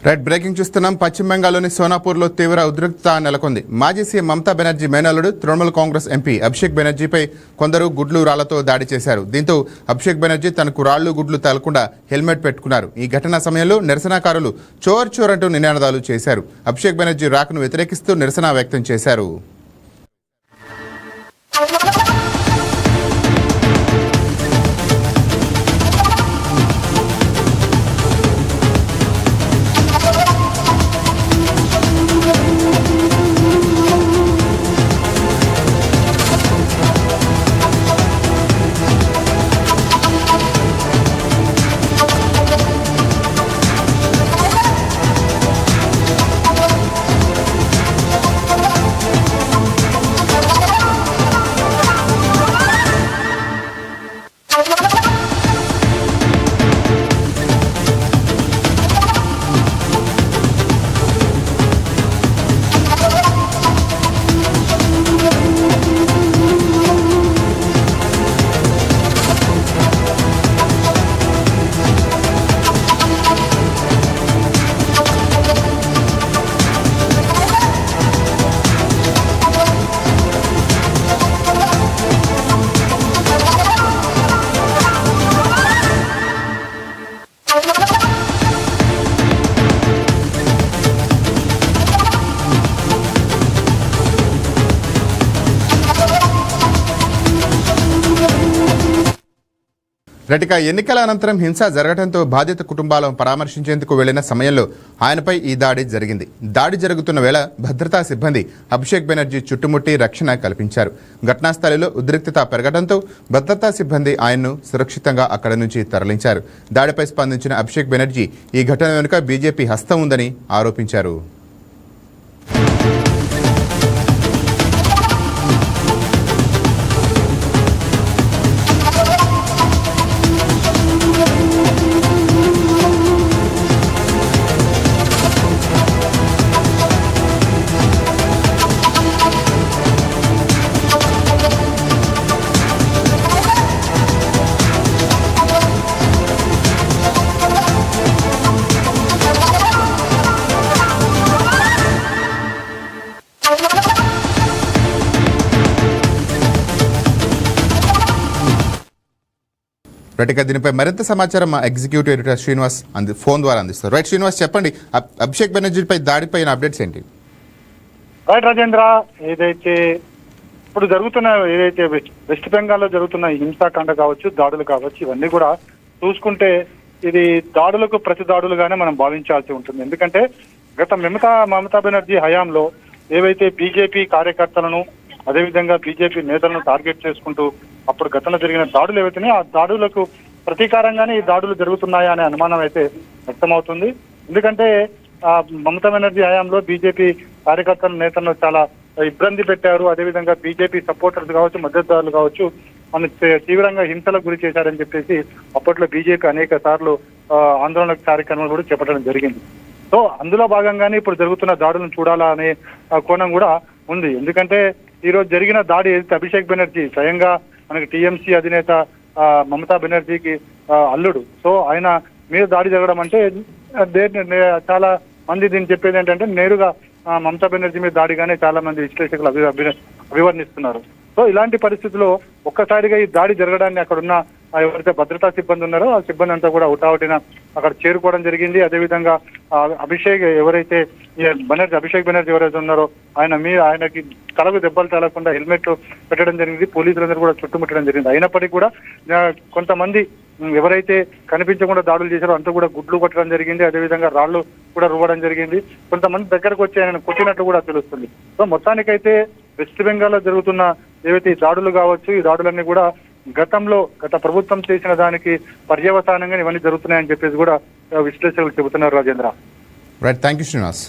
Right breaking చూస్తున్నాం. పశ్చిమ బెంగాల్లోని సోనాపూర్లో తీవ్ర ఉద్రిక్తత నెలకొంది. మాజీ సీఎం మమతా బెనర్జీ మేనల్లుడు తృణమూల్ కాంగ్రెస్ ఎంపీ అభిషేక్ బెనర్జీపై కొందరు గుడ్లు రాళ్లతో దాడి చేశారు. దీంతో అభిషేక్ బెనర్జీ తనకు రాళ్లు గుడ్లు తగలకుండా హెల్మెట్ పెట్టుకున్నారు. ఈ ఘటన సమయంలో నిరసనకారులు చోర్ చోర్ అంటూ నినాదాలు చేశారు. అభిషేక్ బెనర్జీ రాకను వ్యతిరేకిస్తూ నిరసన వ్యక్తం చేశారు. రెటిక ఎన్నికల అనంతరం హింస జరగడంతో బాధిత కుటుంబాలను పరామర్శించేందుకు వెళ్లిన సమయంలో ఆయనపై ఈ దాడి జరిగింది. దాడి జరుగుతున్న వేళ భద్రతా సిబ్బంది అభిషేక్ బెనర్జీ చుట్టుముట్టి రక్షణ కల్పించారు. ఘటనా స్థలిలో ఉద్రిక్తత పెరగడంతో భద్రతా సిబ్బంది ఆయన్ను సురక్షితంగా అక్కడి నుంచి తరలించారు. దాడిపై స్పందించిన అభిషేక్ బెనర్జీ ఈ ఘటన వెనుక బీజేపీ హస్తం ఉందని ఆరోపించారు. రైట్గా దీనిపై మరింత సమాచారం మా ఎగ్జిక్యూటివ్ ఎడిటర్ శ్రీనివాస్ ఫోన్ ద్వారా అందిస్తారు. రైట్ శ్రీనివాస్, చెప్పండి, అభిషేక్ బెనర్జీపై దాడిపై అప్డేట్స్ ఏంటి? రైట్ రాజేంద్ర, ఏదైతే ఇప్పుడు జరుగుతున్న ఏదైతే వెస్ట్ బెంగాల్లో జరుగుతున్న హింసాకాండ కావచ్చు, దాడులు కావచ్చు, ఇవన్నీ కూడా చూసుకుంటే ఇది దాడులకు ప్రతి దాడులుగానే మనం భావించాల్సి ఉంటుంది. ఎందుకంటే గత మమతా బెనర్జీ హయాంలో ఏవైతే బీజేపీ కార్యకర్తలను అదేవిధంగా బీజేపీ నేతలను టార్గెట్ చేసుకుంటూ అప్పుడు గతంలో జరిగిన దాడులు ఏవైతున్నాయో ఆ దాడులకు ప్రతీకారంగానే ఈ దాడులు జరుగుతున్నాయా అనే అనుమానం అయితే వ్యక్తమవుతుంది. ఎందుకంటే మమతా బెనర్జీ హయాంలో బీజేపీ కార్యకర్తల నేతలను చాలా ఇబ్బంది పెట్టారు. అదేవిధంగా బీజేపీ సపోర్టర్స్ కావచ్చు, మద్దతుదారులు కావచ్చు, మన తీవ్రంగా హింసలకు గురి చేశారని చెప్పేసి అప్పట్లో బీజేపీ అనేక సార్లు ఆందోళన కార్యక్రమాలు కూడా చేపట్టడం జరిగింది. సో అందులో భాగంగానే ఇప్పుడు జరుగుతున్న దాడులను చూడాలా అనే కోణం కూడా ఉంది. ఎందుకంటే ఈ రోజు జరిగిన దాడి ఏదైతే అభిషేక్ బెనర్జీ స్వయంగా మనకి టీఎంసీ అధినేత మమతా బెనర్జీకి అల్లుడు, సో ఆయన మీద దాడి జరగడం అంటే చాలా మంది దీన్ని చెప్పేది ఏంటంటే నేరుగా మమతా బెనర్జీ మీద దాడిగానే చాలా మంది విశ్లేషకులు అభివర్ణిస్తున్నారు. సో ఇలాంటి పరిస్థితుల్లో ఒక్కసారిగా ఈ దాడి జరగడాన్ని అక్కడున్న ఎవరైతే భద్రతా సిబ్బంది ఉన్నారో ఆ సిబ్బంది అంతా కూడా హుటాహుటిన అక్కడ చేరుకోవడం జరిగింది. అదేవిధంగా అభిషేక్ బెనర్జీ ఎవరైతే ఉన్నారో ఆయనకి తలకు దెబ్బలు తగలకుండా హెల్మెట్ పెట్టడం జరిగింది. పోలీసులందరూ కూడా చుట్టుముట్టడం జరిగింది. అయినప్పటికీ కూడా కొంతమంది ఎవరైతే కనిపించకుండా దాడులు చేశారో అంతా కూడా గుడ్లు కొట్టడం జరిగింది. అదేవిధంగా రాళ్లు కూడా రువ్వడం జరిగింది. కొంతమంది దగ్గరకు వచ్చి ఆయన కొట్టినట్టు కూడా తెలుస్తుంది. సో మొత్తానికైతే వెస్ట్ బెంగాల్లో జరుగుతున్న ఏవైతే దాడులు కావచ్చు, ఈ దాడులన్నీ కూడా గత ప్రభుత్వం చేసిన దానికి పర్యవసానంగా ఇవన్నీ జరుగుతున్నాయని చెప్పేసి కూడా విశ్లేషకులు చెబుతున్నారు. Rajendra, right, thank you Srinivas.